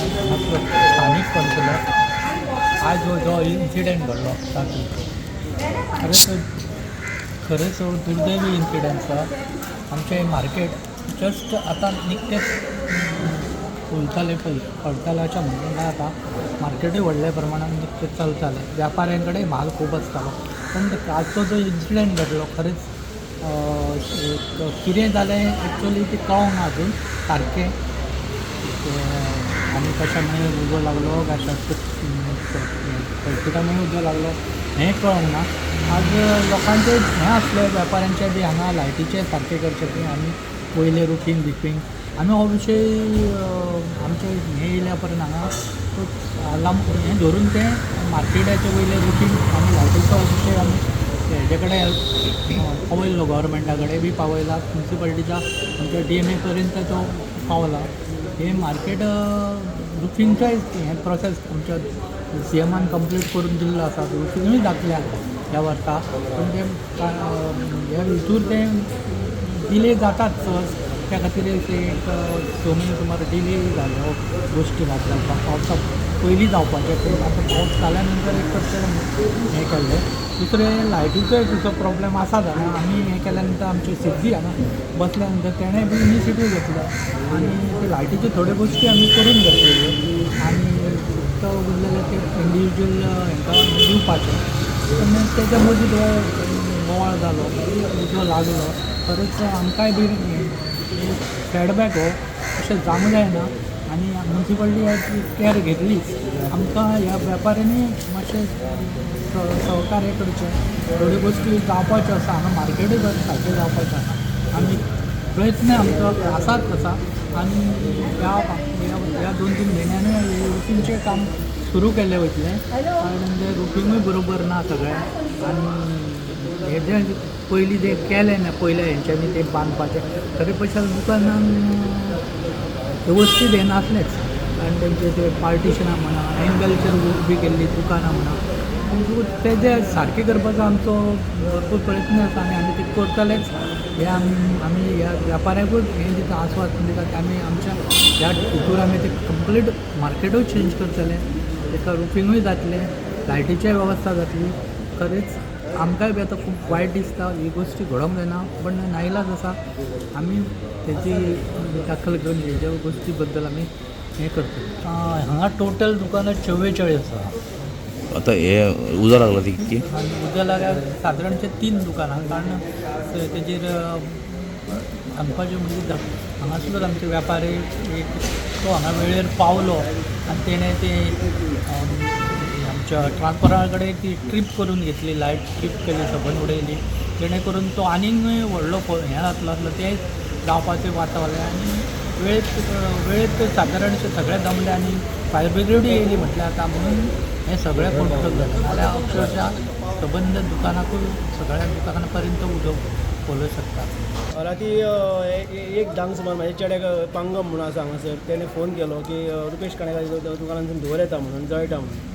स्थानिक कौन्सिलर आज जो इन्सिडेंट घडलो तातूंत खरेंच दुर्दैवी इन्सिडेंट आमचे मार्केट जस्ट आतां निकतेंच उलताले पळय पडतालाच्या म्हणून आतां मार्केटूय व्हडल्या प्रमाणात निकतेंच चलतालें व्यापाऱ्यां कडेन म्हाल खूब आसतालो पण आजचो जो इन्सिडेंट घडलो खरेंच कितें जालें एक्चुअली ते कळोंक ना अजून सारकें आनी कशामुळे उजो लागलो काय सर्किटामुळे उजो लागलो हें कळोंक ना आज लोकांचे हें आसलें व्यापाऱ्यांचे बी हांगा लायटीचे सारके करचे पळय आनी वयले रुफींग बिफींग आमी हो विशय आमचे हें येयल्या पर्यंत हांगा लांब हें धरून तें मार्केटाचे वयले रुफींग आनी लायटीचो विशय आमी हेजे कडेन पावयलो गव्हर्मेंटा कडेन बी पावयला म्युन्सिपाल्टीच्या आमच्या DMA पर्यंत तो पावला हे मार्केट रुफींगचोय हें प्रोसेस आमच्या CMान कंप्लीट करून दिल्लो आसा रुफींगूय दाखल्या ह्या वर्सा पूण ते ह्या हितूर ते डिले जातात त्या खातीर ते एक 6 म्हयने सुमार डिले जाल्यो गोश्टी घातल्या पावसा पयलीं जावपाचें पूण आतां पावस जाल्या नंतर एक तर हें केल्लें दुसरें लायटीचोय तुजो प्रॉब्लेम आसा जाल्यार आमी हें केल्या नंतर आमचे सिद्धी हांगा बसल्या नंतर तेणें बी इनिशिएटीव घेतलो आनी ते लायटीच्यो थोड्यो गोश्टी आमी करून घेतलेल्यो आनी तो उरलेले ते इंडिविज्युअल हांकां दिवपाचे पण तेच्या मदीं बोवाळ जालो उजो लागलो खरेंच आमकांय बी फीडबॅक हो अशें जावंक जायना आनी म्युन्सिपाल्टी ह्याची कॅर घेतलीच आमकां ह्या वेपाऱ्यांनी मातशें सहकार्य करचें थोड्यो गोश्टी जावपाच्यो आसा हांगा मार्केटूय सारकें जावपाचें आसा आमी प्रयत्न आमचो आसाच आसा आनी ह्या 2-3 म्हयन्यांनी रुफींगचें काम सुरू केल्लें वयतलें कारण तें रुफींगूय बरोबर ना सगळें आनी हे जें पयलीं जें केलें ना पयल्या हेंच्यांनी तें बांदपाचें खरें पयशे दुकानांक वेवस्थीत हें नासलेंच आनी तेंचे ते पार्टिशनां म्हणा एंगलचेर उबी केल्लीं दुकानां म्हणा तेजें सारकें करपाचो आमचो भरपूर प्रयत्न आसा आनी आमी ते करतलेच हे आमी ह्या व्यापाऱ्याकूच हें दिता आस्वासन दिता की आमी आमच्या ह्या हितूर आमी ते कंप्लीट मार्केटूय चेंज करतले तेका रुफींगूय जातलें लायटीचीय वेवस्था जातली खरेंच आमकांय बी आतां खूब वायट दिसता ही गोश्टी घडोवंक जायना पण नाइलाज आसा आमी तेजी दखल घेवन हेज्या गोश्टी बद्दल आमी हें करता हांगा टोटल दुकानां 44 आसा आता हे उजो लागला ती कितकी उजो लागल्यार सादारणचे 3 दुकानां कारण तेजेर सांगपाचें म्हणजे हांगासरच आमचे व्यापारी एक तो हांगा वेळेर पावलो आनी तेणें ते आमच्या ट्रान्सफॉर्मरा कडेन ती ट्रीप करून घेतली लायट ट्रीप केली सबंद उडयली जेणे करून तो आनीकूय व्हडलो हें जातलो आसलो तें जावपाचें वातावरण आनी वेळेत सादारणशे सगळें जमलें आनी फायर ब्रिगेडूय येयली म्हटल्यार आतां म्हणून हें सगळें कंट्रोल जालें जाल्यार अक्षरशा सबंद दुकानाकूय सगळ्या दुकाना पर्यंत उजो पळोवंक शकता राती एक धांक सुमार म्हाज्या चेड्याक पांगम म्हणून आसा हांगासर तेणें फोन केलो की रुपेश काणेकार दुकानांतून धुंवर येता म्हणून जळटा म्हणून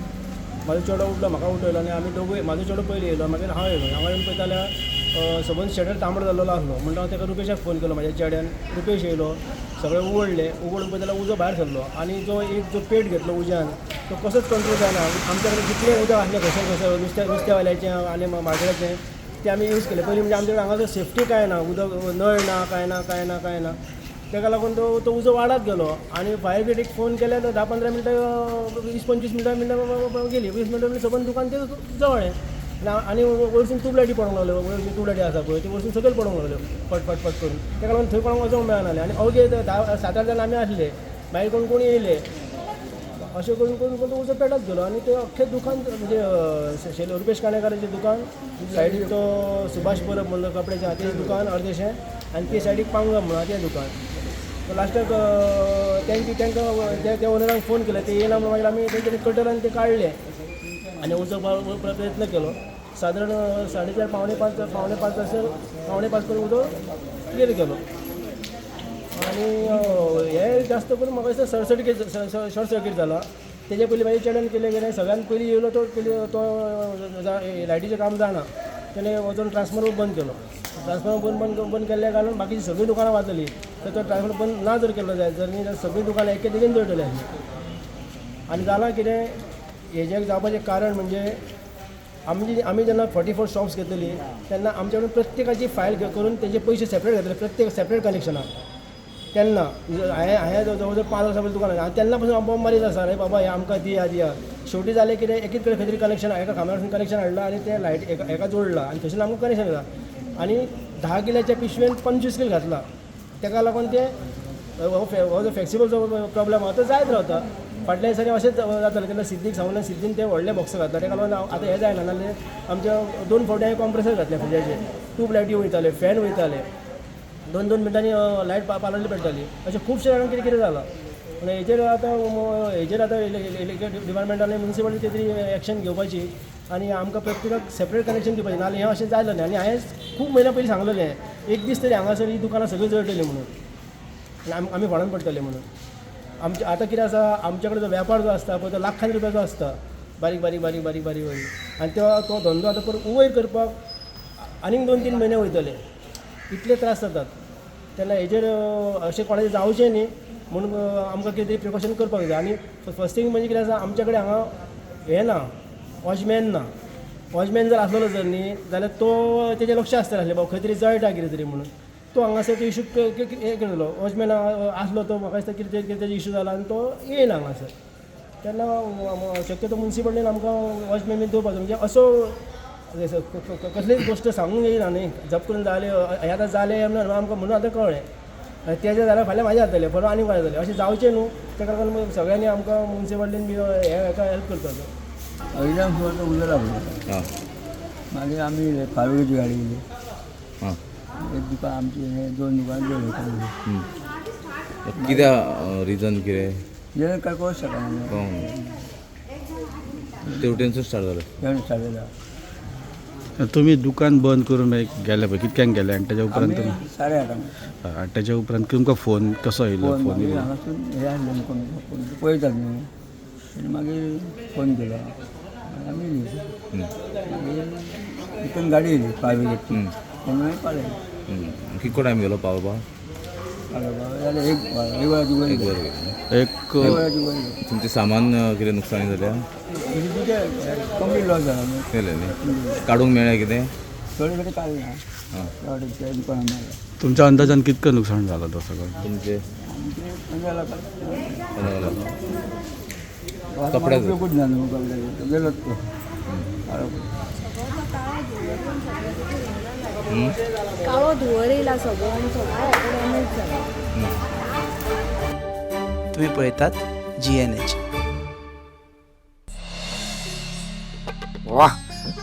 म्हाजो चेडो उठलो म्हाका उठयलो आनी आमी दोगूय म्हाजो चेडो पयलीं येयलो मागीर हांव येयलो हांगा येवन पळयता जाल्यार सबंद शटर तांबडो जाल्लो आसलो म्हणटा हांव ताका रुपेशाक फोन केलो म्हाज्या चेड्यान रुपेश येयलो सगळें उगडलें उगडून पळयता जाल्यार उजो भायर सरलो आनी जो पेट घेतलो उज्यान तो कसोच कंट्रोल जायना आमच्या कडेन जितलें उदक आसलें घसर नुस्त्यावाल्याचें आनी मार्केटाचें तें आमी यूज केलें पयलीं म्हणजे आमचे कडेन हांगा सेफ्टी कांय ना उदक नळ ना कांय ना ताका लागून तो उजो वाडत गेलो आनी फायर ब्रिगेडीक फोन केले 10-15 मिनटां 20-25 मिनटां गेली 20 मिनटां सबंद दुकान तें जवळें आनी वयरसून ट्यूबलायटी पडोंक लागल्यो वयरसून ट्यूबलायटी आसा पळय ती वयरसून सकयल पडोंक लागल्यो पट करून ताका लागून थंय कोणाक वचोंक मेळनासलें आनी अवघे 7-8 जाण आमी आसले भायर कोण येयले अशें करून तो उजो पेटत गेलो आनी ते अख्खें दुकान म्हणजे रुपेश काणेकाराचें दुकान सायडीक तो सुभाष परब म्हणलो कपड्याचें आहा तें दुकान अर्देशें आनी ते सायडीक पांगम म्हणून तें दुकान लास्टाक त्या ओनरांक फोन केले ते येयना म्हणून मागीर आमी तेंच्यानी कटरान ते काडले आनी उजो प्रयत्न केलो सादारण 4:30 पावणे 5 करून उजो क्लियर केलो आनी हे जास्त करून म्हाका दिसता शॉर्ट सर्कीट जाला तेजे पयलीं म्हाज्या चेड्यान केलें सगळ्यान पयलीं येयलो तो लायटीचें काम जाणा तेणें वचून ट्रान्सफॉर्मर बंद केलो ट्रान्सफॉर्मर बंद केल्ल्या कारणान बाकीची सगळीं दुकानां वाजली तर तो ट्रान्सफॉर्मर बंद ना जर केलो जाय जर न्ही जाल्यार सगळीं दुकानां एके बेगीन जळटली आसली आनी जालां कितें हेजें जावपाचें कारण म्हणजे आमी जेन्ना 44 शॉप्स घेतली तेन्ना आमचे कडेन प्रत्येकाची फायल करून तेजे पयशे सेपरेट घेतले, प्रत्येक सेपरेट कलेक्शनाक. तेन्ना हांवें जवळ जवळ 5 वर्सां पयलीं दुकान आनी तेन्ना पासून हांव मारीत आसा रे बाबा हे आमकां दिया. शेवटी जालें कितें एकीच कडेन खंय तरी कनेक्शन एका खांब्यार कनेक्शन हाडलां आनी तें लायट एका जोडलां आनी तशें आमकां कनेक्शन येता. आनी 10 किलाच्या पिशवेन 25 किल घातला. तेका लागून ते हो जो फ्लेक्सिबल जो प्रॉब्लम आहा तो जायत रावता. फाटल्या दिसांनी अशेंच जातालें तेन्ना सिद्धीक सांगलें, सिद्धीन ते व्हडले बॉक्स घातला. तेका लागून आतां हें जायना नाजाल्यार आमच्या 2 फावटी हांवें कॉम्प्रेसर घातले फ्रिजाचे. ट्यूब लायटी वयताले, फॅन वयताले, 2-2 मिनटांनी लायट पालवली पडटाली. अशें खुबशे जाणांक कितें कितें जालां. म्हणजे हेजेर आतां इलेक्ट्रीक डिपार्टमेंटान म्युनिसिपालिटी तरी एक्शन घेवपाची आनी आमकां प्रत्येकाक सेपरेट कनेक्शन दिवपाचें. नाजाल्यार हें अशें जायलं न्ही. आनी हांवें खूब म्हयन्या पयलीं सांगलेलें एक दीस तरी हांगासर ही दुकानां सगळीं जळटलीं म्हणून, आमी फोंडान पडटले म्हणून. आमचे आतां कितें आसा, आमचे कडेन जो वेपार जो आसता पळय तो लाखांनी रुपयाचो आसता, बारीक आनी तो धंदो आतां परत वयर करपाक आनीक 2-3 म्हयने वयतले. इतले त्रास जातात. तेन्ना हेजेर अशें कोणाचें जावचें न्ही म्हणून आमकां कितें तरी प्रिकॉशन करपाक जाय. आनी फस्ट थींग म्हणजे कितें आसा, आमचे कडेन हांगा हें ना, वॉचमॅन ना. वॉचमॅन जर आसलो जर न्ही जाल्यार तो तेजें लक्ष आसतालें आसलें बाबा खंय तरी जळटा कितें तरी म्हणून. तो हांगासर तो इशू हें केलो, वॉचमॅन आसलो तो म्हाका दिसता कितें तेजो इशू जाला आनी तो येयना हांगासर. तेन्ना शक्यतो म्युनिसिपालिटीन आमकां वॉचमॅन बी दवरपाचो. म्हणजे असो कसलीच गोश्ट सांगूंक येयना न्ही, जप करून जालें हें आतां जालें आमकां म्हणून आतां कळ्ळें. तेजें जाल्यार फाल्यां म्हाजें जातलें, परवा आनीक म्हाजें जातलें. अशें जावचें न्हू. तेका लागून सगळ्यांनी आमकां म्युनिसिपालिटीन बी हेका हेल्प करपाचो. एकदम सुद्दां उजो लागलो. हां मागीर आमी कालुची गाडी येयली. हां एक दुकान आमची हे 2 दुकान जळटाली. कित्या रिजन कितें जेणे काय कळूंक शकना. तेवटेनसून स्टार्ट जालें. जेवण चाललेला तुम्ही दुकान बंद करून मागीर गेले पळय कितक्यांक गेले आनी तेच्या उपरांत आमी तुमी 8:30 आनी तेच्या उपरांत तुमकां फोन कसो येयलो? फोन मागीर येयलो हांगासून हे आसलें कोण पळयतात न्हू. तेणी मागीर फोन केलो आनी आमी येयली. मागीर तितून गाडी येयली प्रायवेट. तेन्ना मागीर पावले. कितको टायम गेलो पावपाक? जाल्यार एक वराची वयर एक वर गेलो. एक वराची वयर तुमचें सामान कितें नुकसानी जाल्या? कंप्लीट लॉस जाला न्हू. केलें न्ही. काडूंक मेळ्ळें कितें? थोडे कडेन काडलें ना. हां त्या दुकानान मेळ्ळें. तुमच्या अंदाजान कितकं नुकसाण जालो तो सगळं? तुमचे आमचे 15 लाख. कपड्याचो? उपयोगूच ना न्हू कपड्याचो. गेलोच तो. काळो धुवर येयला सगळो आनी सगळो डॅमेज जाला. तुम्ही पळयतात GNH. वाह,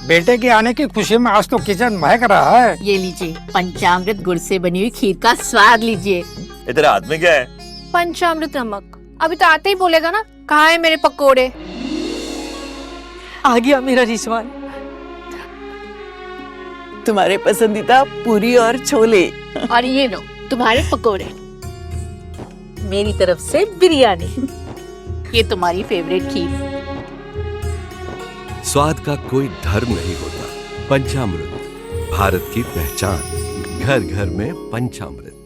बेटे के आने की खुशी में आज तो किचन महक रहा है. ये लीजिए पंचामृत गुड़ से बनी हुई खीर का स्वाद लीजिए. तेरे हाथ में क्या है? पंचामृत नमक. अभी तो आते ही बोलेगा ना कहाँ है मेरे पकोड़े. आ गया मेरा रिजवान, तुम्हारे पसंदीदा पूरी और छोले. और ये लो तुम्हारे पकोड़े. मेरी तरफ से बिरयानी. ये तुम्हारी फेवरेट खीर. स्वाद का कोई धर्म नहीं होता. पंचामृत, भारत की पहचान. घर घर में पंचामृत.